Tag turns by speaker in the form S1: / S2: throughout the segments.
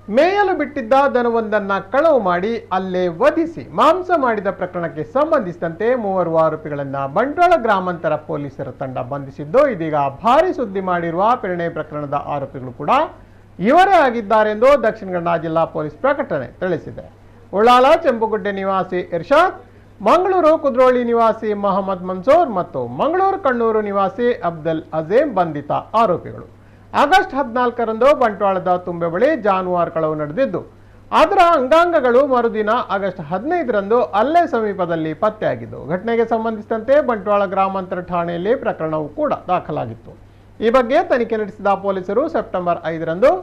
S1: ಮೇಯಲು ಬಿಟ್ಟಿದ್ದ ದನವೊಂದನ್ನ ಕಳವು ಮಾಡಿ ಅಲ್ಲೇ ವಧಿಸಿ ಮಾಂಸ ಮಾಡಿದ ಪ್ರಕರಣಕ್ಕೆ ಸಂಬಂಧಿಸಿದಂತೆ ಮೂವರು ಆರೋಪಿಗಳನ್ನ ಬಂಟ್ವಾಳ ಗ್ರಾಮಾಂತರ ಪೊಲೀಸರ ತಂಡ ಬಂಧಿಸಿದ್ದು, ಇದೀಗ ಭಾರಿ ಸುದ್ದಿ ಮಾಡಿರುವ ಪಿರಣೆ ಪ್ರಕರಣದ ಆರೋಪಿಗಳು ಕೂಡ ಇವರೇ ಆಗಿದ್ದಾರೆ ಎಂದು ದಕ್ಷಿಣ ಕನ್ನಡ ಜಿಲ್ಲಾ ಪೊಲೀಸ್ ಪ್ರಕಟಣೆ ತಿಳಿಸಿದೆ. ಉಳ್ಳಾಲ ಚೆಂಬುಗುಡ್ಡೆ ನಿವಾಸಿ ಇರ್ಷಾದ್, ಮಂಗಳೂರು ಕುದ್ರೋಳಿ ನಿವಾಸಿ ಮೊಹಮ್ಮದ್ ಮನ್ಸೂರ್ ಮತ್ತು ಮಂಗಳೂರು ಕಣ್ಣೂರು ನಿವಾಸಿ ಅಬ್ದುಲ್ ಅಜೀಂ ಬಂಧಿತ ಆರೋಪಿಗಳು. ಆಗಸ್ಟ್ 14ರಂದು ಬಂಟ್ವಾಳದ ತುಂಬೆ ಬಳಿ ಜಾನುವಾರು ಕಳವು ನಡೆದಿದ್ದು, ಅದರ ಅಂಗಾಂಗಗಳು ಮರುದಿನ ಆಗಸ್ಟ್ 15ರಂದು ಅಲ್ಲೇ ಸಮೀಪದಲ್ಲಿ ಪತ್ತೆಯಾಗಿದ್ದು, ಘಟನೆಗೆ ಸಂಬಂಧಿಸಿದಂತೆ ಬಂಟ್ವಾಳ ಗ್ರಾಮಾಂತರ ಠಾಣೆಯಲ್ಲಿ ಪ್ರಕರಣವು ಕೂಡ ದಾಖಲಾಗಿತ್ತು. ಈ ಬಗ್ಗೆ ತನಿಖೆ ನಡೆಸಿದ ಪೊಲೀಸರು ಸೆಪ್ಟೆಂಬರ್ 5ರಂದು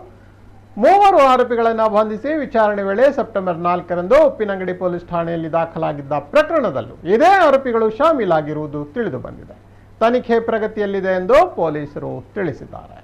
S1: ಮೂವರು ಆರೋಪಿಗಳನ್ನು ಬಂಧಿಸಿ ವಿಚಾರಣೆ ವೇಳೆ ಸೆಪ್ಟೆಂಬರ್ 4ರಂದು ಉಪ್ಪಿನಂಗಡಿ ಪೊಲೀಸ್ ಠಾಣೆಯಲ್ಲಿ ದಾಖಲಾಗಿದ್ದ ಪ್ರಕರಣದಲ್ಲೂ ಇದೇ ಆರೋಪಿಗಳು ಶಾಮೀಲಾಗಿರುವುದು ತಿಳಿದು ಬಂದಿದೆ. ತನಿಖೆ ಪ್ರಗತಿಯಲ್ಲಿದೆ ಎಂದು ಪೊಲೀಸರು ತಿಳಿಸಿದ್ದಾರೆ.